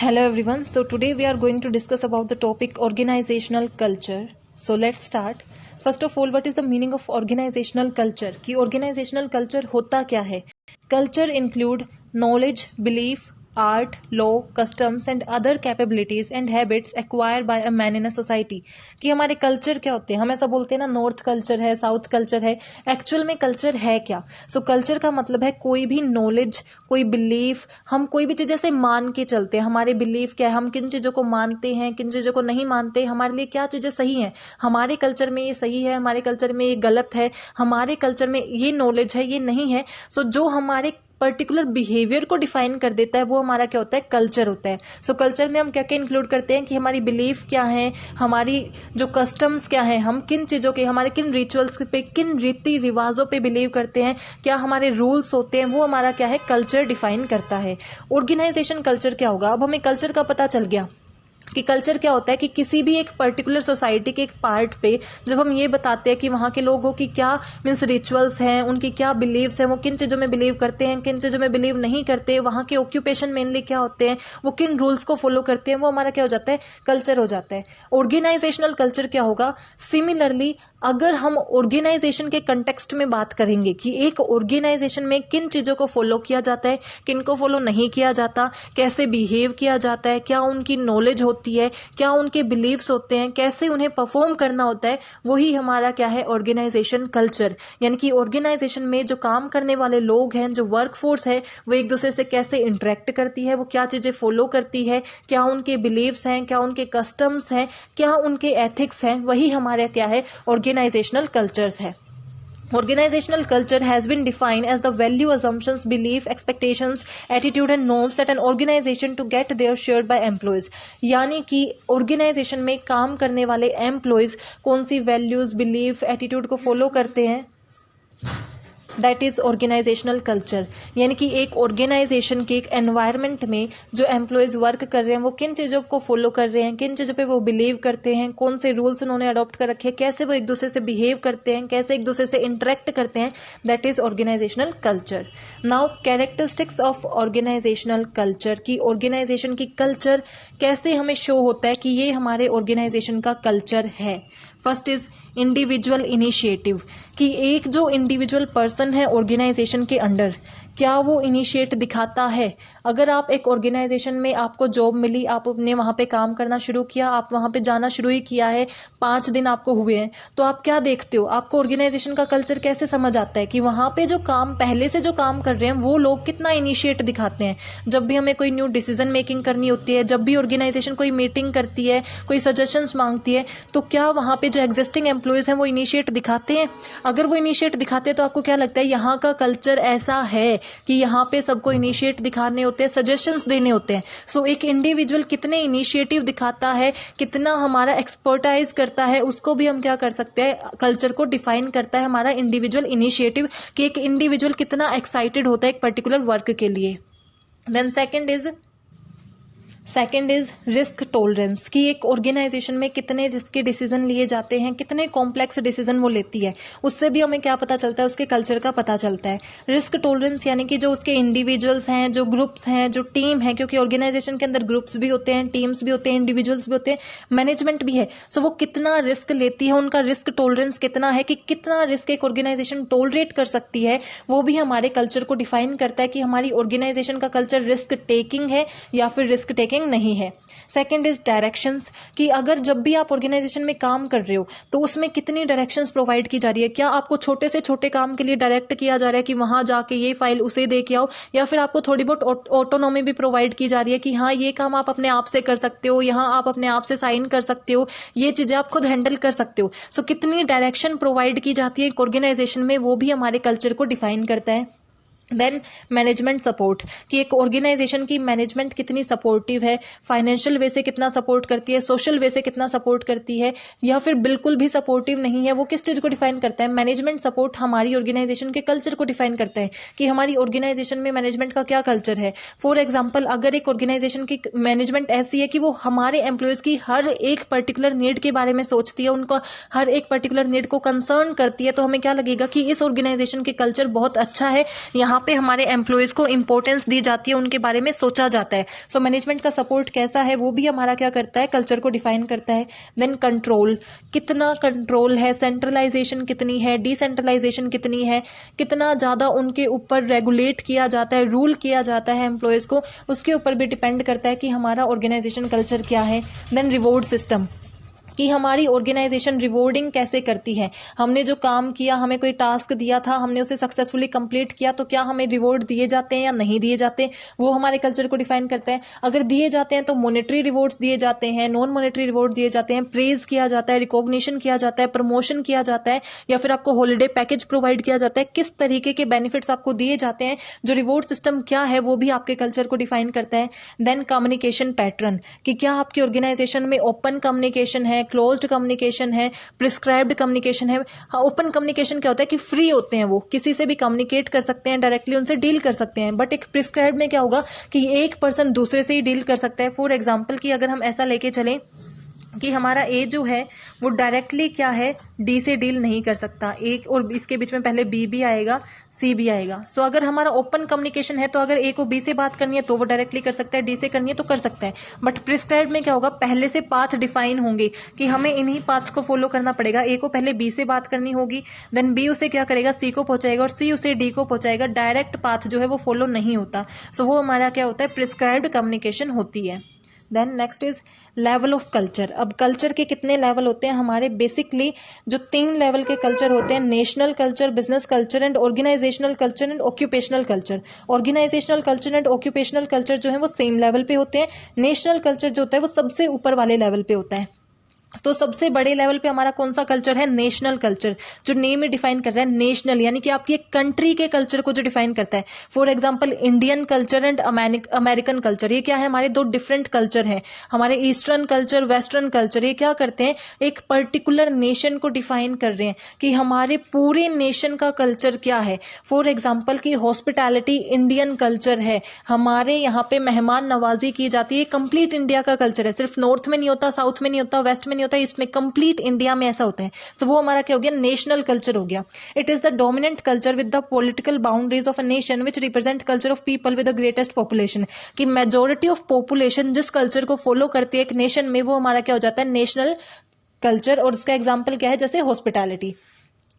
Hello everyone. So today we are going to discuss about the topic organizational culture. So let's start. First of all, what is the meaning of organizational culture? कि organizational culture होता क्या है? Culture include knowledge, belief, art, law, customs and other capabilities and habits acquired by a man in a society. कि हमारे culture क्या होते हैं? हम ऐसा बोलते हैं ना, नॉर्थ कल्चर है, साउथ कल्चर है. एक्चुअल में कल्चर है क्या? सो कल्चर का मतलब है कोई भी नॉलेज, कोई बिलीफ, हम कोई भी चीज ऐसे मान के चलते हैं. हमारे बिलीफ क्या है, हम किन चीजों को मानते हैं, किन चीजों को नहीं मानते, हमारे लिए क्या चीजें सही हैं. हमारे कल्चर में ये सही है, हमारे कल्चर में ये गलत है, हमारे कल्चर में ये नॉलेज है, ये नहीं है. सो जो हमारे पर्टिकुलर बिहेवियर को डिफाइन कर देता है वो हमारा क्या होता है? कल्चर होता है. सो कल्चर में हम क्या क्या इंक्लूड करते हैं कि हमारी बिलीफ क्या है, हमारी जो कस्टम्स क्या है, हम किन चीजों के, हमारे किन रिचुअल्स पे, किन रीति रिवाजों पे बिलीव करते हैं, क्या हमारे रूल्स होते हैं, वो हमारा क्या है? कल्चर डिफाइन करता है. ऑर्गेनाइजेशन कल्चर क्या होगा? अब हमें कल्चर का पता चल गया कि कल्चर क्या होता है कि किसी भी एक पर्टिकुलर सोसाइटी के एक पार्ट पे जब हम ये बताते हैं कि वहाँ के लोगों की क्या मीन्स रिचुअल्स हैं, उनकी क्या बिलीव्स हैं, वो किन चीज़ों में बिलीव करते हैं, किन चीज़ों में बिलीव नहीं करते, वहाँ के ऑक्यूपेशन मेनली क्या होते हैं, वो किन रूल्स को फॉलो करते हैं, वो हमारा क्या हो जाता है? कल्चर हो जाता है. ऑर्गेनाइजेशनल कल्चर क्या होगा? सिमिलरली अगर हम ऑर्गेनाइजेशन के कंटेक्स्ट में बात करेंगे कि एक ऑर्गेनाइजेशन में किन चीज़ों को फॉलो किया जाता है, किन को फॉलो नहीं किया जाता, कैसे बिहेव किया जाता है, क्या उनकी नॉलेज होती है, क्या उनके बिलीव्स होते हैं, कैसे उन्हें परफॉर्म करना होता है, वही हमारा क्या है? Organisation culture. यानी कि ऑर्गेनाइजेशन में जो काम करने वाले लोग हैं, जो वर्कफोर्स है, वो एक दूसरे से कैसे इंटरेक्ट करती है, वो क्या चीजें फॉलो करती है, क्या उनके बिलीव्स हैं, क्या उनके कस्टम्स हैं, क्या उनके एथिक्स हैं, वही हमारे क्या है? ऑर्गेनाइजेशनल कल्चर्स है. Organizational culture has been defined as the value, assumptions, belief, expectations, attitude and norms that an organization to get their shared by employees. यानी कि ऑर्गेनाइजेशन में काम करने वाले एम्प्लॉयज कौन सी वैल्यूज, बिलीफ, एटीट्यूड को फॉलो करते हैं, दैट इज ऑर्गेनाइजेशनल कल्चर. यानी कि एक ऑर्गेनाइजेशन के एक एनवायरनमेंट में जो एम्प्लॉयज वर्क कर रहे हैं वो किन चीज़ों को फॉलो कर रहे हैं, किन चीज़ों पे वो बिलीव करते हैं, कौन से रूल्स उन्होंने अडॉप्ट कर रखे हैं, कैसे वो एक दूसरे से बिहेव करते हैं, कैसे एक दूसरे से इंटरेक्ट करते हैं, that is organisational culture. Now characteristics of organisational culture की ऑर्गेनाइजेशन की कल्चर कैसे हमें शो होता है कि ये हमारे ऑर्गेनाइजेशन का कल्चर है. First is individual initiative. कि एक जो इंडिविजुअल पर्सन है ऑर्गेनाइजेशन के अंडर, क्या वो इनिशिएट दिखाता है. अगर आप एक ऑर्गेनाइजेशन में, आपको जॉब मिली, आपने वहां पे काम करना शुरू किया, आप वहां पे जाना शुरू ही किया है, 5 दिन आपको हुए हैं, तो आप क्या देखते हो? आपको ऑर्गेनाइजेशन का कल्चर कैसे समझ आता है कि वहां पे जो काम पहले से जो काम कर रहे हैं वो लोग कितना इनिशिएट दिखाते हैं. जब भी हमें कोई न्यू डिसीजन मेकिंग करनी होती है, जब भी ऑर्गेनाइजेशन कोई मीटिंग करती है, कोई सजेशंस मांगती है, तो क्या वहां पे जो एग्जिस्टिंग एम्प्लॉयज हैं वो इनिशिएट दिखाते हैं? अगर वो इनिशिएट दिखाते हैं तो आपको क्या लगता है यहाँ का कल्चर ऐसा है कि यहाँ पे सबको इनिशिएट दिखाने होते हैं, सजेशंस देने होते हैं. सो एक इंडिविजुअल कितने इनिशिएटिव दिखाता है, कितना हमारा एक्सपर्टाइज करता है, उसको भी हम क्या कर सकते हैं? कल्चर को डिफाइन करता है हमारा इंडिविजुअल इनिशिएटिव, कि एक इंडिविजुअल कितना एक्साइटेड होता है एक पर्टिकुलर वर्क के लिए. Then second is risk tolerance. कि एक ऑर्गेनाइजेशन में कितने रिस्क के डिसीजन लिए जाते हैं, कितने कॉम्प्लेक्स डिसीजन वो लेती है, उससे भी हमें क्या पता चलता है? उसके कल्चर का पता चलता है. रिस्क टॉलरेंस यानी कि जो उसके इंडिविजुअल्स हैं, जो ग्रुप्स हैं, जो टीम है, क्योंकि ऑर्गेनाइजेशन के अंदर ग्रुप्स भी होते हैं, टीम्स भी होते हैं, इंडिविजुअल्स भी होते हैं, मैनेजमेंट भी है. सो वो कितना रिस्क लेती है, उनका रिस्क टॉलरेंस कितना है, कि कितना रिस्क एक ऑर्गेनाइजेशन टॉलरेट कर सकती है, वो भी हमारे कल्चर को डिफाइन करता है कि हमारी ऑर्गेनाइजेशन का कल्चर रिस्क टेकिंग है या फिर रिस्क टेकिंग नहीं है. Second is directions. कि अगर जब भी आप ऑर्गेनाइजेशन में काम कर रहे हो तो उसमें कितनी डायरेक्शंस प्रोवाइड की जा रही है. क्या आपको छोटे से छोटे काम के लिए डायरेक्ट किया जा रहा है कि वहां जाके ये फाइल उसे दे के आओ, या फिर आपको थोड़ी बहुत ऑटोनॉमी भी प्रोवाइड की जा रही है कि हाँ ये काम आप अपने आप से कर सकते हो, यहाँ आप अपने आप से साइन कर सकते हो, ये चीजें आप खुद हैंडल कर सकते हो. सो कितनी डायरेक्शन प्रोवाइड की जाती है एक ऑर्गेनाइजेशन में, वो भी हमारे कल्चर को डिफाइन करता है. Then management support. कि एक ऑर्गेनाइजेशन की मैनेजमेंट कितनी सपोर्टिव है, फाइनेंशियल वे से कितना सपोर्ट करती है, सोशल वे से कितना सपोर्ट करती है, या फिर बिल्कुल भी सपोर्टिव नहीं है, वो किस चीज को डिफाइन करता है? मैनेजमेंट सपोर्ट हमारी ऑर्गेनाइजेशन के कल्चर को डिफाइन करता है कि हमारी ऑर्गेनाइजेशन में मैनेजमेंट का क्या कल्चर है. फॉर एग्जाम्पल, अगर एक ऑर्गेनाइजेशन की मैनेजमेंट ऐसी है कि वो हमारे एम्प्लॉयज की हर एक पर्टिकुलर नीड के बारे में सोचती है, उनका हर एक पर्टिकुलर नीड को कंसर्न करती है, तो हमें क्या लगेगा कि इस ऑर्गेनाइजेशन के कल्चर बहुत अच्छा है, यहाँ जहाँ पे हमारे एम्प्लॉयज को इंपॉर्टेंस दी जाती है, उनके बारे में सोचा जाता है। सो मैनेजमेंट का सपोर्ट कैसा है वो भी हमारा क्या करता है, कल्चर को डिफाइन करता है। देन कंट्रोल, कितना कंट्रोल है, सेंट्रलाइजेशन कितनी है, डिसेंट्रलाइजेशन कितनी है, कितना ज्यादा उनके ऊपर रेगुलेट किया जाता है, रूल किया जाता है एम्प्लॉयज को, उसके ऊपर भी डिपेंड करता है कि हमारा ऑर्गेनाइजेशन कल्चर क्या है। देन रिवॉर्ड सिस्टम, कि हमारी ऑर्गेनाइजेशन रिवॉर्डिंग कैसे करती है, हमने जो काम किया, हमें कोई टास्क दिया था, हमने उसे सक्सेसफुली कंप्लीट किया, तो क्या हमें रिवॉर्ड दिए जाते हैं या नहीं दिए जाते, वो हमारे कल्चर को डिफाइन करता है। अगर दिए जाते हैं तो मॉनेटरी रिवॉर्ड्स दिए जाते हैं, नॉन मॉनेटरी रिवॉर्ड दिए जाते हैं, प्रेज किया जाता है, रिकॉग्निशन किया जाता है, प्रमोशन किया जाता है, या फिर आपको हॉलिडे पैकेज प्रोवाइड किया जाता है, किस तरीके के बेनिफिट्स आपको दिए जाते हैं, जो रिवॉर्ड सिस्टम क्या है वो भी आपके कल्चर को डिफाइन करता है। देन कम्युनिकेशन पैटर्न, कि क्या आपकी ऑर्गेनाइजेशन में ओपन कम्युनिकेशन है, क्लोज्ड कम्युनिकेशन है, प्रिस्क्राइब्ड कम्युनिकेशन है। ओपन कम्युनिकेशन क्या होता है कि फ्री होते हैं, वो किसी से भी कम्युनिकेट कर सकते हैं, डायरेक्टली उनसे डील कर सकते हैं। बट एक प्रिस्क्राइब्ड में क्या होगा कि एक पर्सन दूसरे से ही डील कर सकता है। फॉर एग्जांपल कि अगर हम ऐसा लेके चलें कि हमारा ए जो है वो डायरेक्टली क्या है, डी से डील नहीं कर सकता, एक और इसके बीच में पहले बी भी आएगा, सी भी आएगा। सो अगर हमारा ओपन कम्युनिकेशन है तो अगर ए को बी से बात करनी है तो वो डायरेक्टली कर सकता है, डी से करनी है तो कर सकता है। बट प्रिस्क्राइब्ड में क्या होगा, पहले से पाथ डिफाइन होंगे कि हमें इन्हीं पाथ्स को फॉलो करना पड़ेगा। ए को पहले बी से बात करनी होगी, देन बी उसे क्या करेगा, सी को पहुंचाएगा, और सी उसे डी को पहुंचाएगा। डायरेक्ट पाथ जो है वो फॉलो नहीं होता। सो वो हमारा क्या होता है, प्रिस्क्राइब्ड कम्युनिकेशन होती है। Then next is level of culture. अब कल्चर के कितने लेवल होते हैं हमारे, बेसिकली जो 3 लेवल के कल्चर होते हैं, national culture, business culture and organisational culture and occupational culture. Organisational culture and occupational culture जो है वो सेम लेवल पे होते हैं। नेशनल कल्चर जो होता है वो सबसे ऊपर वाले लेवल पे होता है। तो सबसे बड़े लेवल पे हमारा कौन सा कल्चर है, नेशनल कल्चर, जो नेम में डिफाइन कर रहा है नेशनल, यानी कि आपकी एक कंट्री के कल्चर को जो डिफाइन करता है। For example Indian culture and American culture, ये क्या है, हमारे 2 डिफरेंट कल्चर हैं। हमारे ईस्टर्न कल्चर, वेस्टर्न कल्चर, ये क्या करते हैं, एक पर्टिकुलर नेशन को डिफाइन कर रहे हैं कि हमारे पूरे नेशन का कल्चर क्या है। फॉर एग्जाम्पल की हॉस्पिटैलिटी इंडियन कल्चर है, हमारे यहाँ पे मेहमान नवाजी की जाती है, कंप्लीट इंडिया का कल्चर है, सिर्फ नॉर्थ में नहीं होता, साउथ में नहीं होता, वेस्ट में नहीं होता, ईस्ट में, कंप्लीट इंडिया में ऐसा होता है। तो वो हमारा क्या हो गया, नेशनल कल्चर हो गया। It is the dominant culture with the political boundaries of a nation which represent culture of people with the greatest population, कि मेजोरिटी ऑफ पॉपुलेशन जिस कल्चर को फॉलो करती है एक नेशन में, वो हमारा क्या हो जाता है, नेशनल कल्चर। और उसका एग्जाम्पल क्या है, जैसे hospitality.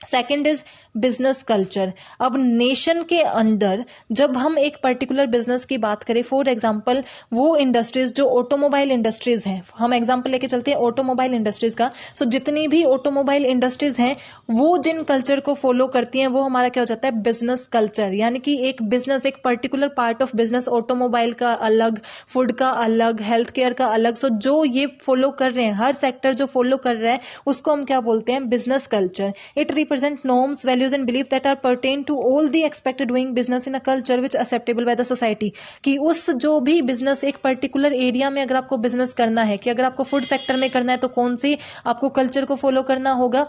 Second is business culture. अब नेशन के अंदर जब हम एक पर्टिकुलर बिजनेस की बात करें, फॉर एग्जांपल वो इंडस्ट्रीज जो ऑटोमोबाइल इंडस्ट्रीज हैं, हम एग्जांपल लेके चलते हैं ऑटोमोबाइल इंडस्ट्रीज का। सो जितनी भी ऑटोमोबाइल इंडस्ट्रीज हैं वो जिन कल्चर को फॉलो करती हैं वो हमारा क्या हो जाता है, बिजनेस कल्चर। यानी कि एक बिजनेस, एक particular part of business, automobile का अलग, फूड का अलग, हेल्थ केयर का अलग। सो जो ये फॉलो कर रहे हैं, हर सेक्टर जो फॉलो कर रहा है उसको हम क्या बोलते हैं, business culture. It represent norms, values and belief that are pertain to all the expected doing business in a culture which acceptable by the society। कि उस जो भी बिजनेस एक पर्टिकुलर एरिया में अगर आपको बिजनेस करना है, कि अगर आपको फूड सेक्टर में करना है तो कौन सी आपको कल्चर को फॉलो करना होगा,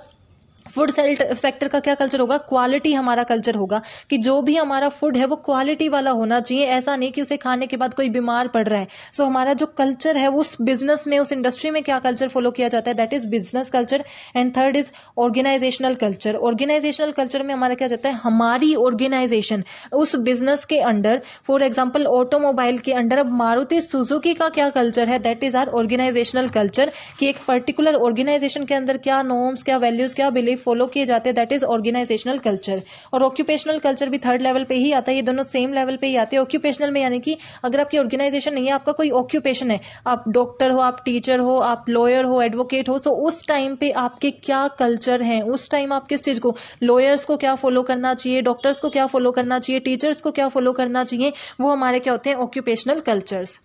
फूड सेक्टर का क्या कल्चर होगा, क्वालिटी हमारा कल्चर होगा, कि जो भी हमारा फूड है वो क्वालिटी वाला होना चाहिए, ऐसा नहीं कि उसे खाने के बाद कोई बीमार पड़ रहा है। सो हमारा जो कल्चर है उस बिजनेस में, उस इंडस्ट्री में क्या कल्चर फॉलो किया जाता है, that is business culture. And third is organisational culture. Organisational culture में हमारा क्या जाता है, हमारी ऑर्गेनाइजेशन उस बिजनेस के अंडर, फॉर एग्जाम्पल ऑटोमोबाइल के अंडर अब मारुति सुजुकी का क्या कल्चर है, that is our organisational culture. कि एक पर्टिकुलर ऑर्गेनाइजेशन के अंदर क्या नॉर्म्स, क्या वैल्यूज, क्या बिलीफ फॉलो किए जाते हैं, दैट इज ऑर्गेनाइजेशनल कल्चर। और ऑक्यूपेशनल कल्चर भी थर्ड लेवल पे ही आता है, ये दोनों सेम लेवल पे ही आते हैं। ऑक्यूपेशनल में यानी कि अगर आपकी ऑर्गेनाइजेशन नहीं है, आपका कोई ऑक्यूपेशन है, आप डॉक्टर हो, आप टीचर हो, आप लॉयर हो, एडवोकेट हो, सो उस टाइम पे आपके क्या कल्चर है, उस टाइम आप किस चीज को, लॉयर्स को क्या फॉलो करना चाहिए, डॉक्टर्स को क्या फॉलो करना चाहिए, टीचर्स को क्या फॉलो करना चाहिए, वो हमारे क्या होते हैं, occupational cultures.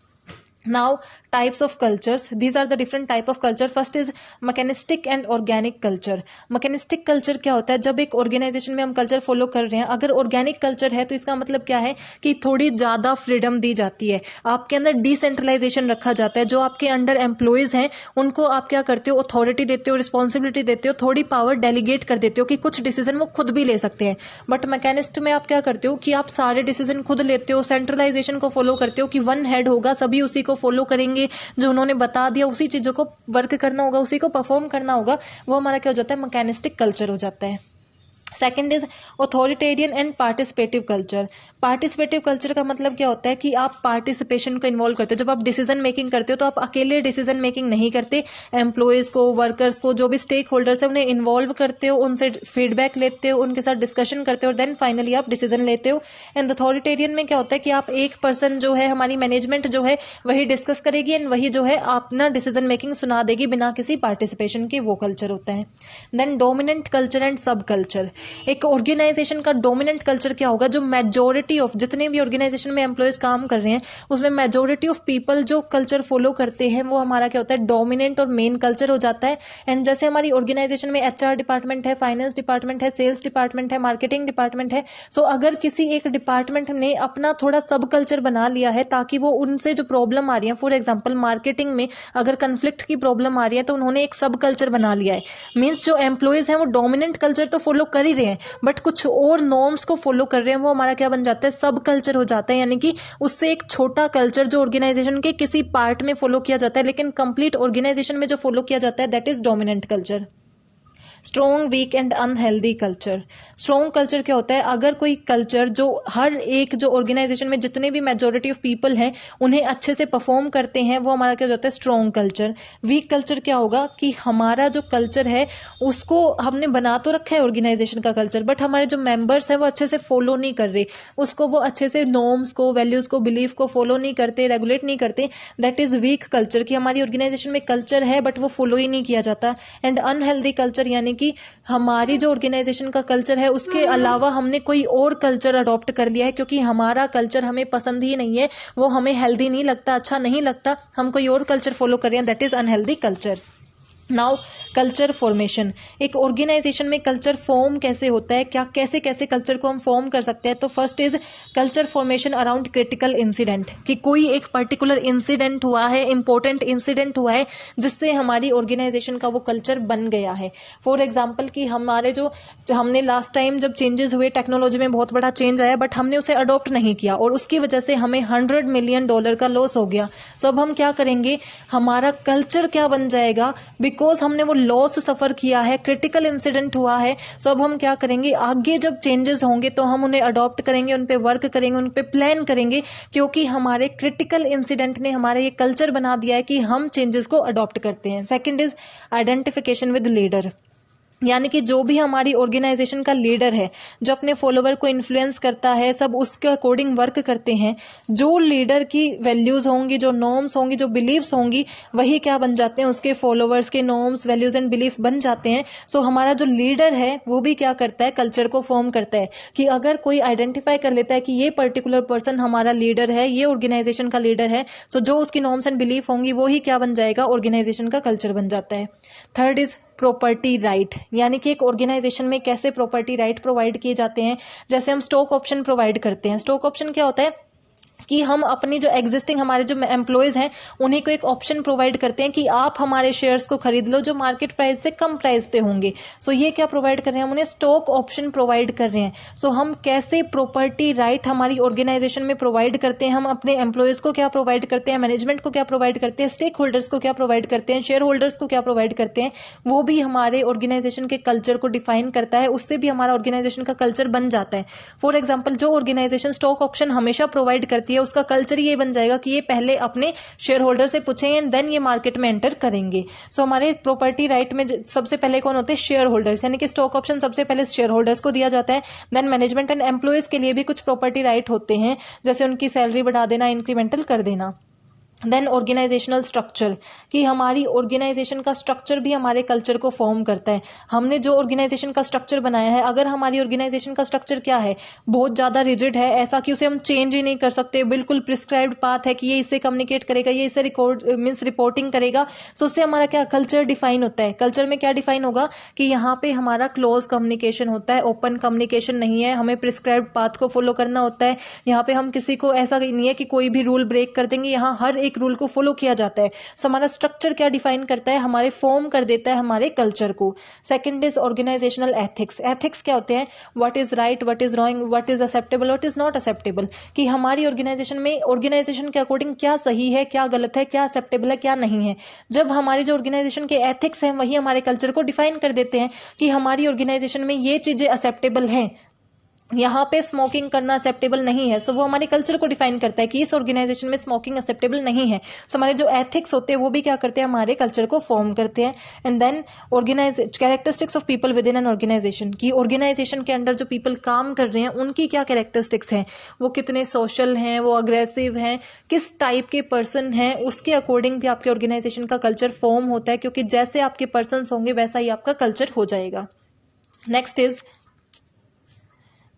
Now types of cultures, these are the different type of culture. First is mechanistic and organic culture. mechanistic culture क्या होता है, जब एक ऑर्गेनाइजेशन में हम कल्चर फॉलो कर रहे हैं, अगर ऑर्गेनिक कल्चर है तो इसका मतलब क्या है कि थोड़ी ज्यादा फ्रीडम दी जाती है, आपके अंदर डिसेंट्रलाइजेशन रखा जाता है, जो आपके अंडर एम्प्लॉयज हैं उनको आप क्या करते हो, अथॉरिटी देते हो, रिस्पॉन्सिबिलिटी देते हो, थोड़ी पावर डेलीगेट कर देते हो कि कुछ डिसीजन वो खुद भी ले सकते हैं। बट मैकेनिस्ट में आप क्या करते हो कि आप सारे डिसीजन खुद लेते हो, सेंट्रलाइजेशन को फॉलो करते हो कि वन हेड होगा, सभी उसी को फॉलो करेंगे, जो उन्होंने बता दिया उसी चीजों को वर्क करना होगा, उसी को परफॉर्म करना होगा, वो हमारा क्या हो जाता है, मैकेनिस्टिक कल्चर हो जाता है। Second is authoritarian and participative culture. Participative culture का मतलब क्या होता है कि आप पार्टिसिपेशन को इन्वॉल्व करते हो। जब आप डिसीजन मेकिंग करते हो तो आप अकेले डिसीजन मेकिंग नहीं करते, एम्प्लॉयज को, वर्कर्स को, जो भी स्टेक होल्डर्स है उन्हें इन्वॉल्व करते हो, उनसे फीडबैक लेते हो, उनके साथ डिस्कशन करते हो और देन फाइनली आप डिसीजन लेते हो। एंड अथॉरिटेरियन में क्या होता है कि आप एक पर्सन जो है, हमारी मैनेजमेंट जो है वही डिस्कस करेगी एंड वही जो है अपना डिसीजन मेकिंग सुना देगी बिना किसी पार्टिसिपेशन के, वो कल्चर होता है। देन डोमिनेंट कल्चर एंड सब कल्चर। एक ऑर्गेनाइजेशन का डोमिनेंट कल्चर क्या होगा, जो मेजोरिटी ऑफ जितने भी ऑर्गेनाइजेशन में एम्प्लॉयज काम कर रहे हैं उसमें मेजोरिटी ऑफ पीपल जो कल्चर फॉलो करते हैं वो हमारा क्या होता है, डोमिनेंट और मेन कल्चर हो जाता है। एंड जैसे हमारी ऑर्गेनाइजेशन में एचआर डिपार्टमेंट है, फाइनेंस डिपार्टमेंट है, सेल्स डिपार्टमेंट है, मार्केटिंग डिपार्टमेंट है, सो अगर किसी एक डिपार्टमेंट ने अपना थोड़ा सब कल्चर बना लिया है ताकि वो उनसे जो प्रॉब्लम आ रही है, फॉर एग्जाम्पल मार्केटिंग में अगर कंफ्लिक्ट की प्रॉब्लम आ रही है तो उन्होंने एक सब कल्चर बना लिया है, मीन्स जो एम्प्लॉयज हैं वो डोमिनेंट कल्चर तो फॉलो कर ही रहे हैं बट कुछ और नॉर्म्स को फॉलो कर रहे हैं, वो हमारा क्या बन जाता है, सब कल्चर हो जाता है। यानी कि उससे एक छोटा कल्चर जो ऑर्गेनाइजेशन के किसी पार्ट में फॉलो किया जाता है लेकिन कंप्लीट ऑर्गेनाइजेशन में जो फॉलो किया जाता है that is dominant culture. Strong, weak and unhealthy culture. Strong culture क्या होता है, अगर कोई कल्चर जो हर एक जो ऑर्गेनाइजेशन में जितने भी मेजोरिटी ऑफ पीपल हैं उन्हें अच्छे से परफॉर्म करते हैं, वो हमारा क्या होता है, स्ट्रॉन्ग कल्चर। वीक कल्चर क्या होगा कि हमारा जो कल्चर है उसको हमने बना तो रखा है ऑर्गेनाइजेशन का कल्चर बट हमारे जो मेंबर्स हैं वो अच्छे से फॉलो नहीं कर रहे उसको, वो अच्छे से नॉर्म्स को, वैल्यूज को, बिलीफ को फॉलो नहीं करते, रेगुलेट नहीं करते, दैट इज वीक कल्चर। कि हमारी ऑर्गेनाइजेशन में कल्चर है बट वो फॉलो ही नहीं किया जाता। एंड अनहेल्दी कल्चर यानी कि हमारी जो ऑर्गेनाइजेशन का कल्चर है उसके अलावा हमने कोई और कल्चर अडॉप्ट कर लिया है क्योंकि हमारा कल्चर हमें पसंद ही नहीं है, वो हमें हेल्दी नहीं लगता, अच्छा नहीं लगता, हम कोई और कल्चर फॉलो कर रहे हैं, that is unhealthy culture. Now culture formation. एक ऑर्गेनाइजेशन में कल्चर फॉर्म कैसे होता है, क्या कैसे कैसे कल्चर को हम फॉर्म कर सकते हैं। तो first is culture formation around critical incident, कि कोई एक पर्टिकुलर इंसिडेंट हुआ है, इंपॉर्टेंट इंसिडेंट हुआ है जिससे हमारी ऑर्गेनाइजेशन का वो कल्चर बन गया है। फॉर एग्जाम्पल कि हमारे जो हमने लास्ट टाइम जब चेंजेस हुए, टेक्नोलॉजी में बहुत बड़ा चेंज आया बट हमने उसे अडॉप्ट नहीं किया और उसकी वजह से हमें $100 मिलियन का लॉस हो गया। सो अब हम क्या करेंगे, हमारा कल्चर क्या बन जाएगा, बिकॉज हमने वो लॉस सफर किया है, क्रिटिकल इंसिडेंट हुआ है। सो अब हम क्या करेंगे, आगे जब चेंजेस होंगे तो हम उन्हें अडॉप्ट करेंगे, उन पे वर्क करेंगे, उन पे प्लान करेंगे क्योंकि हमारे क्रिटिकल इंसिडेंट ने हमारे ये कल्चर बना दिया है कि हम चेंजेस को अडॉप्ट करते हैं। Second is identification with leader, यानी कि जो भी हमारी ऑर्गेनाइजेशन का लीडर है जो अपने फॉलोवर को इन्फ्लुएंस करता है, सब उसके अकॉर्डिंग वर्क करते हैं। जो लीडर की वैल्यूज होंगी, जो नॉर्म्स होंगी, जो बिलीव्स होंगी, वही क्या बन जाते हैं, उसके फॉलोवर्स के नॉर्म्स, वैल्यूज एंड बिलीफ बन जाते हैं। सो हमारा जो लीडर है वो भी क्या करता है, कल्चर को फॉर्म करता है। कि अगर कोई आइडेंटिफाई कर लेता है कि ये पर्टिकुलर पर्सन हमारा लीडर है, ये ऑर्गेनाइजेशन का लीडर है, सो जो उसकी नॉर्म्स एंड बिलीफ होंगी वो ही क्या बन जाएगा, ऑर्गेनाइजेशन का कल्चर बन जाता है। थर्ड इज प्रॉपर्टी राइट, यानी कि एक ऑर्गेनाइजेशन में कैसे प्रॉपर्टी राइट प्रोवाइड किए जाते हैं। जैसे हम स्टॉक ऑप्शन प्रोवाइड करते हैं। स्टॉक ऑप्शन क्या होता है कि हम अपनी जो एग्जिस्टिंग हमारे जो एम्प्लॉयज हैं उन्हीं को एक ऑप्शन प्रोवाइड करते हैं कि आप हमारे शेयर्स को खरीद लो जो मार्केट प्राइस से कम प्राइस पे होंगे। सो ये क्या प्रोवाइड कर रहे हैं, हम उन्हें स्टॉक ऑप्शन प्रोवाइड कर रहे हैं। सो हम कैसे प्रॉपर्टी राइट हमारी ऑर्गेनाइजेशन में प्रोवाइड करते हैं, हम अपने एम्प्लॉयज को क्या प्रोवाइड करते हैं, मैनेजमेंट को क्या प्रोवाइड करते हैं, स्टेक होल्डर्स को क्या प्रोवाइड करते हैं, शेयर होल्डर्स को क्या प्रोवाइड करते हैं, वो भी हमारे ऑर्गेनाइजेशन के कल्चर को डिफाइन करता है। उससे भी हमारा ऑर्गेनाइजेशन का कल्चर बन जाता है। फॉर एग्जाम्पल जो ऑर्गेनाइजेशन स्टॉक ऑप्शन हमेशा प्रोवाइड करती है उसका कल्चर ये बन जाएगा कि ये पहले अपने शेयर होल्डर से पूछेंगे एंड देन ये मार्केट में एंटर करेंगे। सो हमारे प्रॉपर्टी राइट में सबसे पहले कौन होते हैं, शेयर होल्डर्स, यानी कि स्टॉक ऑप्शन सबसे पहले शेयर होल्डर्स को दिया जाता है। देन मैनेजमेंट एंड एम्प्लॉयज के लिए भी कुछ प्रॉपर्टी राइट होते हैं, जैसे उनकी सैलरी बढ़ा देना, इंक्रीमेंटल कर देना। देन ऑर्गेनाइजेशनल स्ट्रक्चर, कि हमारी ऑर्गेनाइजेशन का स्ट्रक्चर भी हमारे कल्चर को फॉर्म करता है। हमने जो ऑर्गेनाइजेशन का स्ट्रक्चर बनाया है, अगर हमारी ऑर्गेनाइजेशन का स्ट्रक्चर क्या है, बहुत ज्यादा रिजिड है, ऐसा कि उसे हम चेंज ही नहीं कर सकते, बिल्कुल प्रिस्क्राइब्ड पाथ है कि ये इससे कम्युनिकेट करेगा, ये इससे रिपोर्टिंग करेगा, सो उससे हमारा क्या कल्चर डिफाइन होता है। कल्चर में क्या डिफाइन होगा कि यहाँ पे हमारा क्लोज कम्युनिकेशन होता है, ओपन कम्युनिकेशन नहीं है, हमें प्रिस्क्राइब्ड पाथ को फॉलो करना होता है। यहाँ पे हम किसी को ऐसा नहीं है कि कोई भी रूल ब्रेक कर देंगे, यहाँ हर एक रूल को फॉलो किया जाता है। सो हमारा स्ट्रक्चर क्या डिफाइन करता है, हमारे फॉर्म कर देता है हमारे कल्चर को। Second is organisational ethics. Ethics क्या होते हैं, what is right, what is wrong, what is acceptable, what is not acceptable, कि हमारी ऑर्गेनाइजेशन में ऑर्गेनाइजेशन के अकॉर्डिंग क्या सही है, क्या गलत है, क्या एक्सेप्टेबल है, क्या नहीं है। जब हमारी जो ऑर्गेनाइजेशन के एथिक्स हैं वही हमारे कल्चर को डिफाइन कर देते हैं कि हमारी ऑर्गेनाइजेशन में ये चीजें एक्सेप्टेबल हैं, यहाँ पे स्मोकिंग करना एक्सेप्टेबल नहीं है। सो वो हमारे कल्चर को डिफाइन करता है कि इस ऑर्गेनाइजेशन में स्मोकिंग एक्सेप्टेबल नहीं है। सो हमारे जो एथिक्स होते हैं वो भी क्या करते हैं, हमारे कल्चर को फॉर्म करते हैं। And then characteristics of people within an organisation, की ऑर्गेनाइजेशन के अंदर जो पीपल काम कर रहे हैं उनकी क्या कैरेक्टरिस्टिक्स हैं, वो कितने सोशल हैं, वो अग्रेसिव हैं, किस टाइप के पर्सन हैं, उसके अकॉर्डिंग भी आपके ऑर्गेनाइजेशन का कल्चर फॉर्म होता है, क्योंकि जैसे आपके पर्सन होंगे वैसा ही आपका कल्चर हो जाएगा। Next is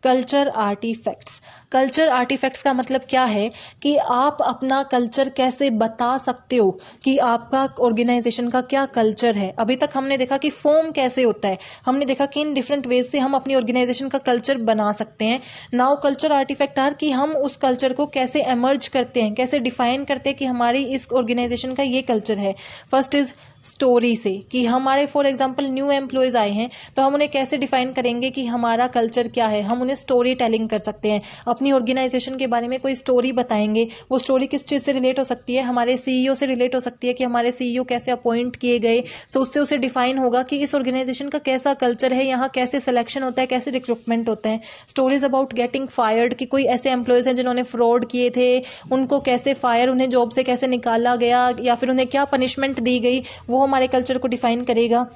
culture artifacts. Culture artifacts का मतलब क्या है कि आप अपना कल्चर कैसे बता सकते हो कि आपका ऑर्गेनाइजेशन का क्या कल्चर है। अभी तक हमने देखा कि फॉर्म कैसे होता है, हमने देखा कि इन डिफरेंट वेज से हम अपनी ऑर्गेनाइजेशन का कल्चर बना सकते हैं। नाउ कल्चर आर्टिफैक्ट आर कि हम उस कल्चर को कैसे एमर्ज करते हैं, कैसे डिफाइन करते हैं कि हमारी इस ऑर्गेनाइजेशन का ये कल्चर है। फर्स्ट इज स्टोरी से, कि हमारे फॉर एग्जांपल न्यू एम्प्लॉयज आए हैं तो हम उन्हें कैसे डिफाइन करेंगे कि हमारा कल्चर क्या है, हम उन्हें स्टोरी टेलिंग कर सकते हैं, अपनी ऑर्गेनाइजेशन के बारे में कोई स्टोरी बताएंगे। वो स्टोरी किस चीज से रिलेट हो सकती है, हमारे सीईओ से रिलेट हो सकती है कि हमारे सीईओ कैसे अपॉइंट किए गए। सो उससे उसे डिफाइन होगा कि इस ऑर्गेनाइजेशन का कैसा कल्चर है, यहाँ कैसे सिलेक्शन होता है, कैसे रिक्रूटमेंट होता है। स्टोरीज अबाउट गेटिंग फायर्ड, कि कोई ऐसे एम्प्लॉयज हैं जिन्होंने फ्रॉड किए थे, उनको कैसे फायर, उन्हें जॉब से कैसे निकाला गया या फिर उन्हें क्या पनिशमेंट दी गई, वो हमारे कल्चर को डिफाइन करेगा।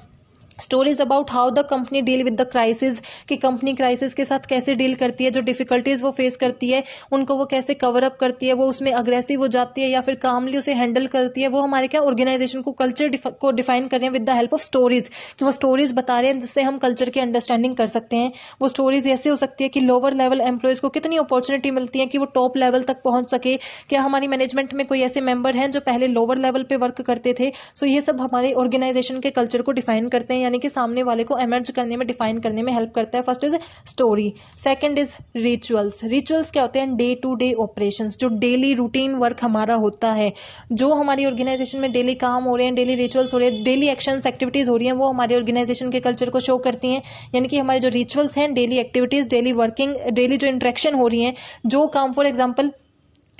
Stories about how the company deal with the crisis, कि कंपनी क्राइसिस के साथ कैसे डील करती है, जो डिफिकल्टीज वो फेस करती है उनको वो कैसे कवर अप करती है, वो उसमें अग्रेसिव हो जाती है या फिर कामली उसे हैंडल करती है। वो हमारे क्या ऑर्गेनाइजेशन को कल्चर को डिफाइन कर रहे हैं with the help of stories, कि वो स्टोरीज बता रहे हैं जिससे हम कल्चर की अंडरस्टैंडिंग कर सकते हैं। वो स्टोरीज ऐसे हो सकती है कि लोअर लेवल एम्प्लॉयज को कितनी अपॉर्चुनिटी मिलती है कि वो टॉप लेवल तक पहुंच सके। क्या हमारी मैनेजमेंट में कोई ऐसे मेंबर हैं जो पहले लोअर लेवल पे वर्क करते थे। सो ये सब हमारे ऑर्गेनाइजेशन के कल्चर को डिफाइन करते हैं, यानी कि सामने वाले को एमर्ज करने में, डिफाइन करने में हेल्प करता है। First is story. Second is rituals. Rituals क्या होते हैं, डे टू डे ऑपरेशंस, जो डेली रूटीन वर्क हमारा होता है, जो हमारी ऑर्गेनाइजेशन में डेली काम हो रहे हैं, डेली रिचुअल्स हो रहे हैं, डेली एक्शंस एक्टिविटीज हो रही हैं, वो हमारे ऑर्गेनाइजेशन के कल्चर को शो करती हैं। यानी कि हमारे जो रिचुअल्स हैं, daily activities, daily working, daily जो इंटरेक्शन हो रही है, जो काम, फॉर एग्जाम्पल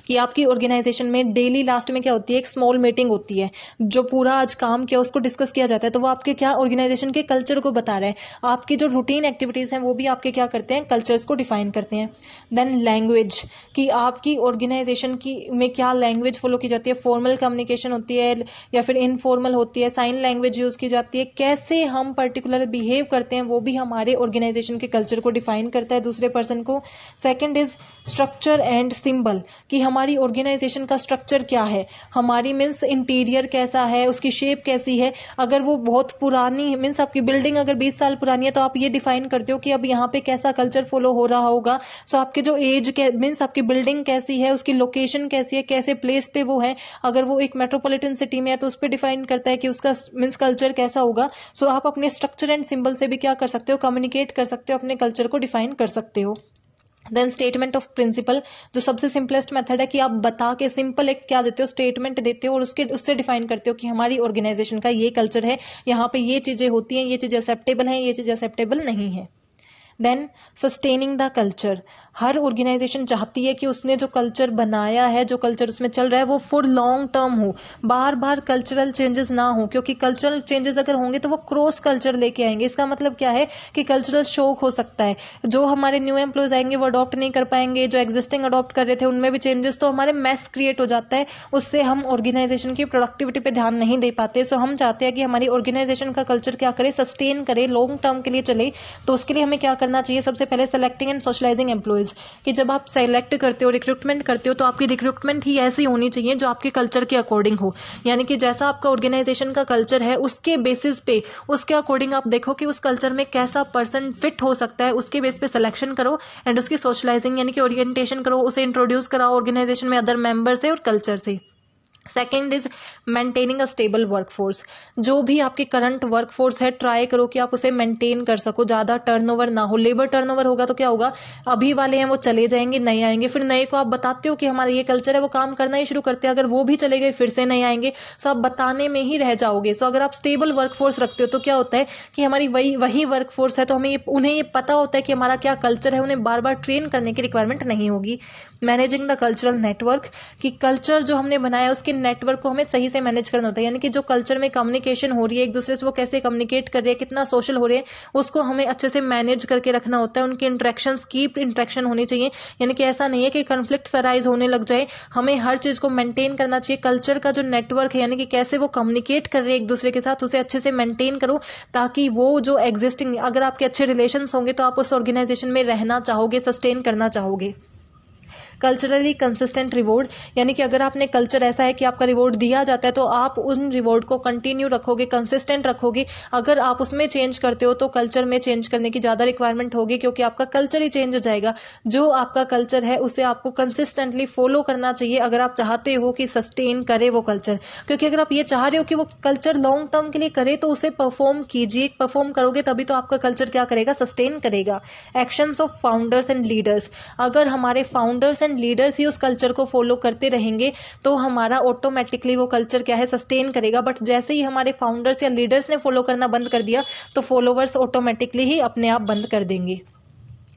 कि आपकी ऑर्गेनाइजेशन में डेली लास्ट में क्या होती है, एक स्मॉल मीटिंग होती है, जो पूरा आज काम किया उसको डिस्कस किया जाता है, तो वो आपके क्या ऑर्गेनाइजेशन के कल्चर को बता रहा है। आपकी जो रूटीन एक्टिविटीज हैं वो भी आपके क्या करते हैं, कल्चर्स को डिफाइन करते हैं। देन लैंग्वेज, कि आपकी ऑर्गेनाइजेशन की में क्या लैंग्वेज फॉलो की जाती है, फॉर्मल कम्युनिकेशन होती है या फिर इनफॉर्मल होती है, साइन लैंग्वेज यूज की जाती है, कैसे हम पर्टिकुलर बिहेव करते हैं वो भी हमारे ऑर्गेनाइजेशन के कल्चर को डिफाइन करता है दूसरे पर्सन को। Second is structure and symbol, कि हमारी ऑर्गेनाइजेशन का स्ट्रक्चर क्या है, हमारी मीन्स इंटीरियर कैसा है, उसकी शेप कैसी है। अगर वो बहुत पुरानी मीन्स आपकी बिल्डिंग अगर 20 साल पुरानी है तो आप ये डिफाइन करते हो कि अब यहाँ पे कैसा कल्चर फॉलो हो रहा होगा। सो आपके जो एज मीन्स आपकी बिल्डिंग कैसी है, उसकी लोकेशन कैसी है, कैसे प्लेस पे वो है। अगर वो एक मेट्रोपॉलिटन सिटी में है तो उस पर डिफाइन करता है कि उसका मीन्स कल्चर कैसा होगा। सो आप अपने स्ट्रक्चर एंड सिंबल से भी क्या कर सकते हो, कम्युनिकेट कर सकते हो, अपने कल्चर को डिफाइन कर सकते हो। देन स्टेटमेंट ऑफ प्रिंसिपल, जो सबसे सिंपलेस्ट मेथड है कि आप बता के सिंपल एक क्या देते हो, स्टेटमेंट देते हो और उससे डिफाइन करते हो कि हमारी ऑर्गेनाइजेशन का ये कल्चर है, यहाँ पे ये चीजें होती हैं, ये चीजें एक्सेप्टेबल हैं, ये चीजें एक्सेप्टेबल नहीं है। देन सस्टेनिंग द कल्चर, हर ऑर्गेनाइजेशन चाहती है कि उसने जो कल्चर बनाया है, जो कल्चर उसमें चल रहा है वो फॉर लॉन्ग टर्म हो, बार बार कल्चरल चेंजेस ना हो, क्योंकि कल्चरल चेंजेस अगर होंगे तो वो क्रॉस कल्चर लेके आएंगे। इसका मतलब क्या है कि कल्चरल शॉक हो सकता है, जो हमारे न्यू एम्प्लॉयज आएंगे वो अडॉप्ट नहीं कर पाएंगे, जो एग्जिस्टिंग अडॉप्ट कर रहे थे उनमें भी चेंजेस, तो हमारे मैस क्रिएट हो जाता है, उससे हम ऑर्गेनाइजेशन की प्रोडक्टिविटी पे ध्यान नहीं दे पाते। सो हम चाहते हैं कि हमारी ऑर्गेनाइजेशन का कल्चर क्या करे, सस्टेन करे, लॉन्ग टर्म के लिए चले। तो उसके लिए हमें क्या करना चाहिए, सबसे पहले सेलेक्टिंग एंड सोशलाइजिंग एम्प्लॉयज, कि जब आप सेलेक्ट करते हो, रिक्रूटमेंट करते हो, तो आपकी रिक्रूटमेंट ही ऐसी होनी चाहिए जो आपके कल्चर के अकॉर्डिंग हो। यानी कि जैसा आपका ऑर्गेनाइजेशन का कल्चर है उसके बेसिस पे, उसके अकॉर्डिंग आप देखो कि उस कल्चर में कैसा पर्सन फिट हो सकता है, उसके बेस पे सिलेक्शन करो एंड उसकी सोशलाइजिंग यानी कि ओरिएंटेशन करो, उसे इंट्रोड्यूस कराओ ऑर्गेनाइजेशन में अदर मेंबर से और कल्चर से। Second is maintaining a stable workforce. जो भी आपके करंट वर्कफोर्स है ट्राई करो कि आप उसे मेंटेन कर सको, ज्यादा टर्नओवर ना हो। लेबर टर्नओवर होगा तो क्या होगा, अभी वाले हैं वो चले जाएंगे, नए आएंगे, फिर नए को आप बताते हो कि हमारा ये कल्चर है, वो काम करना ही शुरू करते हैं, अगर वो भी चले गए फिर से नए आएंगे, सो आप बताने में ही रह जाओगे। सो अगर आप स्टेबल वर्कफोर्स रखते हो तो क्या होता है कि हमारी वही वर्कफोर्स है, तो हमें उन्हें ये पता होता है कि हमारा क्या कल्चर है, उन्हें बार बार ट्रेन करने की रिक्वायरमेंट नहीं होगी। मैनेजिंग द कल्चरल नेटवर्क, कि कल्चर जो हमने बनाया उसके नेटवर्क को हमें सही से मैनेज करना होता है, यानी कि जो कल्चर में कम्युनिकेशन हो रही है एक दूसरे से, वो कैसे कम्युनिकेट कर रही है, कितना सोशल हो रही है, उसको हमें अच्छे से मैनेज करके रखना होता है। उनके इंटरेक्शंस की इंटरेक्शन होनी चाहिए, यानी कि ऐसा नहीं है कि कन्फ्लिक्ट अराइज होने लग जाए, हमें हर चीज को मेंटेन करना चाहिए। कल्चर का जो नेटवर्क है, यानी कि कैसे वो कम्युनिकेट कर रहे हैं एक दूसरे के साथ, उसे अच्छे से मेंटेन करो, ताकि वो जो एग्जिस्टिंग, अगर आपके अच्छे रिलेशंस होंगे तो आप उस ऑर्गेनाइजेशन में रहना चाहोगे, सस्टेन करना चाहोगे। कल्चरली कंसिस्टेंट रिवॉर्ड, यानी कि अगर आपने कल्चर ऐसा है कि आपका रिवॉर्ड दिया जाता है तो आप उन रिवॉर्ड को कंटिन्यू रखोगे, कंसिस्टेंट रखोगे। अगर आप उसमें चेंज करते हो तो कल्चर में चेंज करने की ज्यादा रिक्वायरमेंट होगी, क्योंकि आपका कल्चर ही चेंज हो जाएगा। जो आपका कल्चर है उसे आपको कंसिस्टेंटली फॉलो करना चाहिए अगर आप चाहते हो कि सस्टेन करे वो कल्चर, क्योंकि अगर आप ये चाह रहे हो कि वो कल्चर लॉन्ग टर्म के लिए करे तो उसे परफॉर्म कीजिए, परफॉर्म करोगे तभी तो आपका कल्चर क्या करेगा, सस्टेन करेगा। Actions of founders and leaders, अगर हमारे फाउंडर्स एंड लीडर्स ही उस कल्चर को फॉलो करते रहेंगे तो हमारा ऑटोमेटिकली वो कल्चर क्या है, सस्टेन करेगा। बट जैसे ही हमारे फाउंडर्स या लीडर्स ने फॉलो करना बंद कर दिया तो फॉलोवर्स ऑटोमेटिकली ही अपने आप बंद कर देंगे।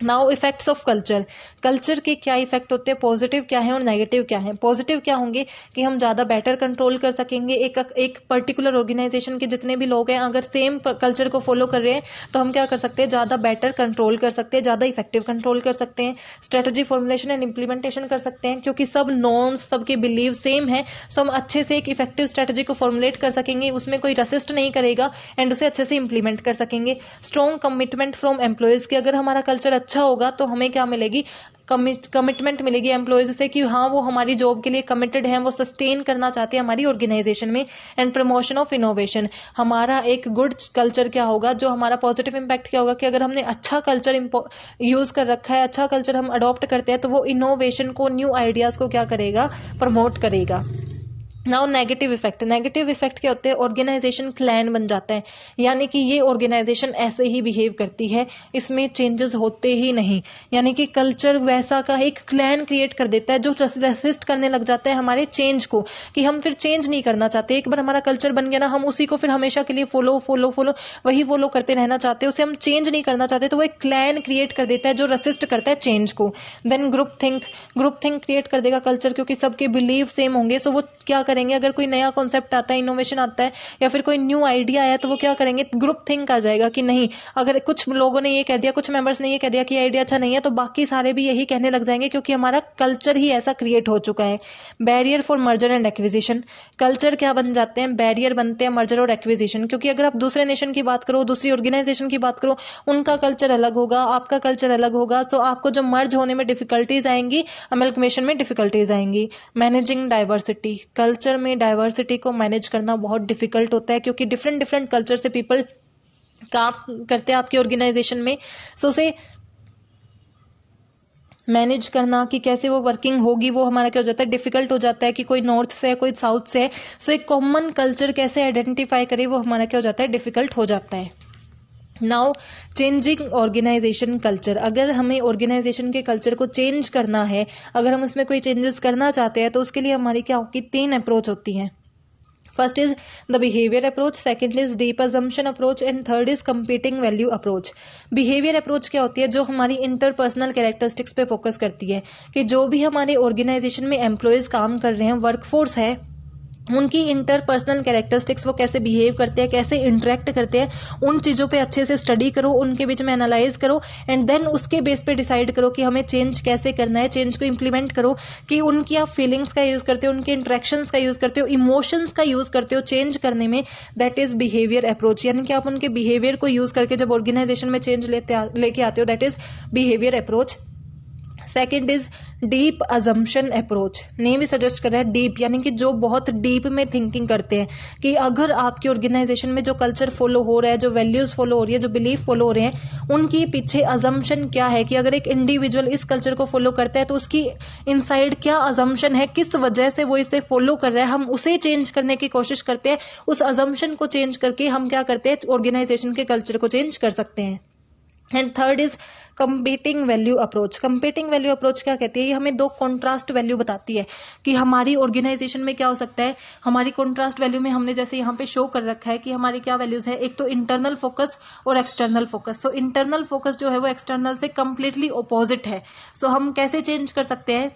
Now effects of culture, culture के क्या इफेक्ट होते हैं, पॉजिटिव क्या है और नेगेटिव क्या है। पॉजिटिव क्या होंगे कि हम ज्यादा बेटर कंट्रोल कर सकेंगे। एक पर्टिकुलर ऑर्गेनाइजेशन के जितने भी लोग हैं अगर सेम कल्चर को फॉलो कर रहे हैं तो हम क्या कर सकते हैं, ज्यादा बेटर कंट्रोल कर सकते हैं, ज्यादा इफेक्टिव कंट्रोल कर सकते हैं। स्ट्रेटेजी फॉर्मुलेशन एंड इंप्लीमेंटेशन कर सकते हैं, क्योंकि सब नॉर्म्स, सबके बिलीव सेम है, सो हम अच्छे से एक इफेक्टिव स्ट्रेटेजी को फॉर्मुलेट कर सकेंगे, उसमें कोई रसिस्ट नहीं करेगा एंड उसे अच्छे से इंप्लीमेंट कर सकेंगे। स्ट्रॉन्ग कमिटमेंट फ्रॉम एम्प्लॉयज, कि अगर हमारा कल्चर अच्छा होगा तो हमें क्या मिलेगी, कमिटमेंट मिलेगी एम्प्लॉयज से कि हाँ वो हमारी जॉब के लिए कमिटेड हैं, वो सस्टेन करना चाहते हैं हमारी ऑर्गेनाइजेशन में। एंड प्रमोशन ऑफ इनोवेशन, हमारा एक गुड कल्चर क्या होगा, जो हमारा पॉजिटिव इंपैक्ट क्या होगा कि अगर हमने अच्छा कल्चर यूज कर रखा है, अच्छा कल्चर हम अडॉप्ट करते हैं तो वो इनोवेशन को, न्यू आइडियाज को क्या करेगा, प्रमोट करेगा। Now negative effect, negative effect क्या होते हैं, ऑर्गेनाइजेशन क्लैन बन जाता है, यानी कि ये ऑर्गेनाइजेशन ऐसे ही बिहेव करती है, इसमें चेंजेस होते ही नहीं, यानी कि कल्चर वैसा का एक क्लैन क्रिएट कर देता है जो रेसिस्ट करने लग जाता है हमारे चेंज को, कि हम फिर चेंज नहीं करना चाहते। एक बार हमारा कल्चर बन गया ना, हम उसी को फिर हमेशा के लिए फॉलो फॉलो फॉलो वही फॉलो करते रहना चाहते हैं, उसे हम चेंज नहीं करना चाहते, तो वो एक क्लैन क्रिएट कर देता है जो रेसिस्ट करता है चेंज को। देन ग्रुप थिंक क्रिएट कर देगा कल्चर, क्योंकि सबके बिलीव सेम होंगे, सो वो क्या करेंगे, अगर कोई नया कॉन्सेप्ट आता है, इनोवेशन आता है या फिर कोई न्यू आइडिया आया तो वो क्या करेंगे, ग्रुप थिंक आ जाएगा कि नहीं, अगर कुछ लोगों ने ये कह दिया, कुछ मेंबर्स ने ये कह दिया कि आइडिया अच्छा नहीं है तो बाकी सारे भी यही कहने लग जाएंगे, क्योंकि हमारा कल्चर ही ऐसा क्रिएट हो चुका है। Barrier for merger and acquisition, culture क्या बन जाते हैं, बैरियर बनते हैं मर्जर और एक्विजिशन, क्योंकि अगर आप दूसरे नेशन की बात करो, दूसरी ऑर्गेनाइजेशन की बात करो, उनका कल्चर अलग होगा, आपका कल्चर अलग होगा, तो आपको जो मर्ज होने में डिफिकल्टीज आएंगी, अमेल्गमेशन में डिफिकल्टीज आएंगी। मैनेजिंग डाइवर्सिटी, कल्चर में डाइवर्सिटी को मैनेज करना बहुत डिफिकल्ट होता है, क्योंकि डिफरेंट डिफरेंट कल्चर से पीपल काम करते हैं आपकी ऑर्गेनाइजेशन में, सो उसे मैनेज करना कि कैसे वो वर्किंग होगी वो हमारा क्या हो जाता है, डिफिकल्ट हो जाता है, कि कोई नॉर्थ से है, कोई साउथ से है, सो एक कॉमन कल्चर कैसे आइडेंटिफाई करे वो हमारा क्या हो जाता है, डिफिकल्ट हो जाता है। नाउ चेंजिंग ऑर्गेनाइजेशन कल्चर, अगर हमें ऑर्गेनाइजेशन के कल्चर को चेंज करना है, अगर हम उसमें कोई चेंजेस करना चाहते हैं तो उसके लिए हमारी क्या होगी, 3 अप्रोच होती हैं। First is the behaviour approach, second is deep assumption approach and third is competing value approach. Behaviour approach क्या होती है, जो हमारी इंटरपर्सनल कैरेक्टरिस्टिक्स पे फोकस करती है, कि जो भी हमारे ऑर्गेनाइजेशन में एम्प्लॉयज काम कर रहे हैं, वर्कफोर्स है, उनकी इंटरपर्सनल कैरेक्टरिस्टिक्स, वो कैसे बिहेव करते हैं, कैसे इंटरेक्ट करते हैं, उन चीजों पे अच्छे से स्टडी करो, उनके बीच में एनालाइज करो एंड देन उसके बेस पे डिसाइड करो कि हमें चेंज कैसे करना है, चेंज को इंप्लीमेंट करो, कि उनकी आप फीलिंग्स का यूज करते हो, उनके इंटरेक्शंस का यूज करते हो, इमोशंस का यूज करते हो चेंज करने में, दैट इज बिहेवियर अप्रोच। यानी कि आप उनके बिहेवियर को यूज करके जब ऑर्गेनाइजेशन में चेंज लेके आते हो, that is behaviour approach. Second is deep assumption approach, name he suggest कर रहा है डीप, यानी कि जो बहुत डीप में थिंकिंग करते हैं कि अगर आपकी ऑर्गेनाइजेशन में जो कल्चर फॉलो हो रहा है, जो वैल्यूज फॉलो हो रही है, जो बिलीफ फॉलो हो रहे हैं, उनके पीछे अजम्पशन क्या है, कि अगर एक इंडिविजुअल इस कल्चर को फॉलो करता है तो उसकी इनसाइड क्या अजम्पशन है, किस वजह से वो इसे फॉलो कर रहा है, हम उसे चेंज करने की कोशिश करते हैं। उस अजम्पशन को चेंज करके हम क्या करते हैं, ऑर्गेनाइजेशन के कल्चर को चेंज कर सकते हैं। And third is competing value approach. Competing value approach क्या कहती है, ये हमें दो कॉन्ट्रास्ट वैल्यू बताती है कि हमारी ऑर्गेनाइजेशन में क्या हो सकता है। हमारी कॉन्ट्रास्ट वैल्यू में हमने जैसे यहाँ पे शो कर रखा है कि हमारी क्या वैल्यूज है, एक तो इंटरनल फोकस और external focus. So internal focus जो है वो एक्सटर्नल से कंप्लीटली ऑपोजिट है। सो हम कैसे चेंज कर सकते हैं,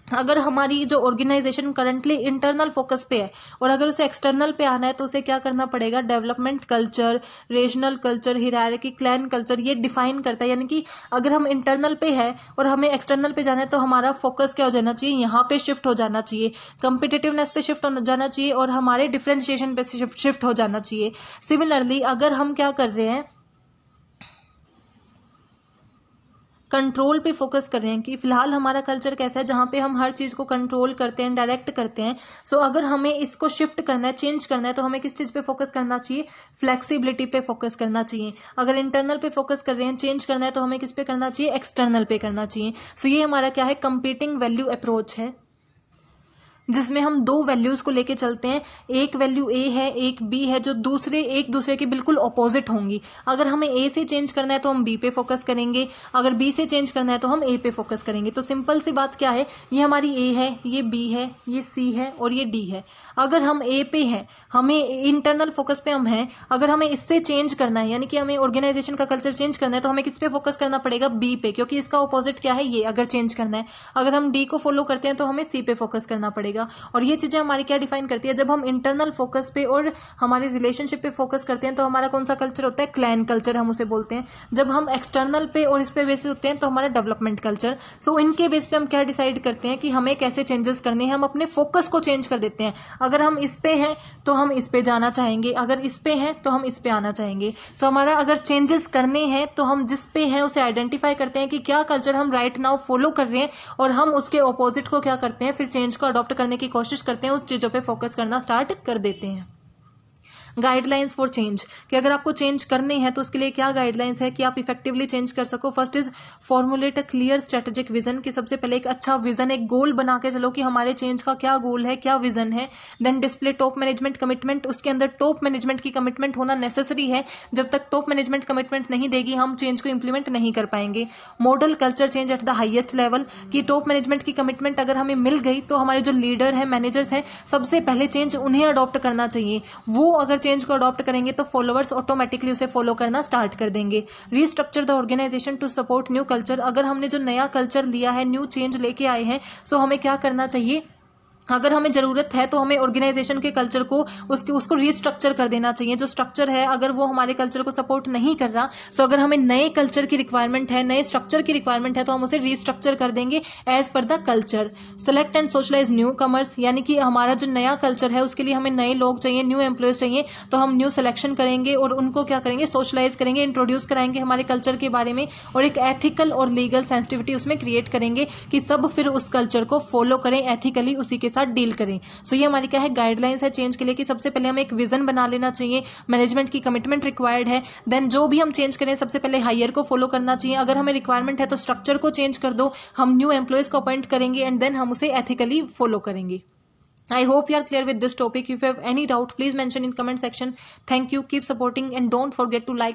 अगर हमारी जो ऑर्गेनाइजेशन करंटली इंटरनल फोकस पे है और अगर उसे एक्सटर्नल पे आना है तो उसे क्या करना पड़ेगा, development culture, regional culture, hierarchy, clan culture, ये डिफाइन करता है। यानी कि अगर हम इंटरनल पे है और हमें एक्सटर्नल पे जाना है तो हमारा फोकस क्या हो जाना चाहिए, यहाँ पे शिफ्ट हो जाना चाहिए, कॉम्पिटिटिवनेस पे शिफ्ट हो जाना चाहिए और हमारे डिफरेंशिएशन पे शिफ्ट हो जाना चाहिए। सिमिलरली अगर हम क्या कर रहे हैं, कंट्रोल पे फोकस कर रहे हैं कि फिलहाल हमारा कल्चर कैसा है जहां पे हम हर चीज को कंट्रोल करते हैं, डायरेक्ट करते हैं। सो अगर हमें इसको शिफ्ट करना है, चेंज करना है, तो हमें किस चीज पे फोकस करना चाहिए, फ्लेक्सिबिलिटी पे फोकस करना चाहिए। अगर इंटरनल पे फोकस कर रहे हैं, चेंज करना है, तो हमें किस पे करना चाहिए, एक्सटर्नल पे करना चाहिए। सो ये हमारा क्या है, कंपीटिंग वैल्यू अप्रोच है, जिसमें हम दो वैल्यूज को लेके चलते हैं। एक वैल्यू ए है, एक बी है, जो एक दूसरे के बिल्कुल ऑपोजिट होंगी। अगर हमें ए से चेंज करना है तो हम बी पे फोकस करेंगे, अगर बी से चेंज करना है तो हम ए पे फोकस करेंगे। तो सिंपल सी बात क्या है, ये हमारी ए है, ये बी है, ये सी है और ये डी है। अगर हम ए पे हैं, हमें इंटरनल फोकस पे हम हैं, अगर हमें इससे चेंज करना है, यानी कि हमें ऑर्गेनाइजेशन का कल्चर चेंज करना है, तो हमें किस पे फोकस करना पड़ेगा, बी पे, क्योंकि इसका ऑपोजिट क्या है, ये, अगर चेंज करना है। अगर हम डी को फॉलो करते हैं तो हमें सी पे फोकस करना पड़ेगा। और ये चीजें हमारी क्या डिफाइन करती है, जब हम इंटरनल फोकस पे और हमारे रिलेशनशिप पे फोकस करते हैं तो हमारा कौन सा कल्चर होता है, क्लैन कल्चर हम उसे बोलते हैं। जब हम एक्सटर्नल पे और इस पे बेसिस होते हैं तो हमारा डेवलपमेंट कल्चर। सो इनके बेस पे हम क्या डिसाइड करते हैं कि हमें कैसे चेंजेस करने हैं, हम अपने फोकस को चेंज कर देते हैं। अगर हम इस पे हैं तो हम इस पे जाना चाहेंगे, अगर इस पे हैं तो हम इस पे आना चाहेंगे। सो हमारा अगर चेंजेस करने हैं तो हम जिस पे हैं उसे आइडेंटिफाई करते हैं कि क्या कल्चर हम राइट नाउ फॉलो कर रहे हैं, और हम उसके ऑपोजिट को क्या करते हैं, फिर चेंज को अडॉप्ट करने की कोशिश करते हैं, उस चीजों पे फोकस करना स्टार्ट कर देते हैं। गाइडलाइंस फॉर चेंज, कि अगर आपको चेंज करने हैं तो उसके लिए क्या गाइडलाइंस है कि आप इफेक्टिवली चेंज कर सको। First is formulate a clear strategic vision, कि सबसे पहले एक अच्छा विजन, एक गोल बना के चलो कि हमारे चेंज का क्या गोल है, क्या विजन है। Then display top management commitment, उसके अंदर टॉप मैनेजमेंट की कमिटमेंट होना नेसेसरी है। जब तक टॉप मैनेजमेंट कमिटमेंट नहीं देगी हम चेंज को इंप्लीमेंट नहीं कर पाएंगे। Model culture change at the highest level, कि टॉप मैनेजमेंट की कमिटमेंट अगर हमें मिल गई तो हमारे जो लीडर है, मैनेजर्स हैं, सबसे पहले चेंज उन्हें अडॉप्ट करना चाहिए। वो अगर चेंज को अडॉप्ट करेंगे तो फॉलोअर्स ऑटोमेटिकली उसे फॉलो करना स्टार्ट कर देंगे। Restructure the organisation to support new culture, अगर हमने जो नया कल्चर लिया है, न्यू चेंज लेके आए हैं, सो हमें क्या करना चाहिए, अगर हमें जरूरत है तो हमें ऑर्गेनाइजेशन के कल्चर को उसको रीस्ट्रक्चर कर देना चाहिए। जो स्ट्रक्चर है अगर वो हमारे कल्चर को सपोर्ट नहीं कर रहा, सो अगर हमें नए कल्चर की रिक्वायरमेंट है, नए स्ट्रक्चर की रिक्वायरमेंट है, तो हम उसे रीस्ट्रक्चर कर देंगे as per the culture. Select and socialise newcomers, यानी कि हमारा जो नया कल्चर है उसके लिए हमें नए लोग चाहिए, न्यू एम्प्लॉयज चाहिए, तो हम न्यू सिलेक्शन करेंगे और उनको क्या करेंगे, सोशलाइज करेंगे, इंट्रोड्यूस कराएंगे हमारे कल्चर के बारे में, और एक एथिकल और लीगल सेंसिटिविटी उसमें क्रिएट करेंगे कि सब फिर उस कल्चर को फॉलो करें, एथिकली उसी के साथ डील करें। सो ये हमारी क्या है, गाइडलाइंस है चेंज के लिए, कि सबसे पहले हमें एक विजन बना लेना चाहिए, मैनेजमेंट की कमिटमेंट रिक्वायर्ड है। देन जो भी हम चेंज करें सबसे पहले हायर को फॉलो करना चाहिए। अगर हमें रिक्वायरमेंट है तो स्ट्रक्चर को चेंज कर दो, हम न्यू एम्प्लॉयज को अपॉइंट करेंगे एंड देन हम उसे एथिकली फॉलो करेंगे। I hope you are clear with this topic. If you have any doubt, please mention in comment section. Thank you. Keep supporting and don't forget to like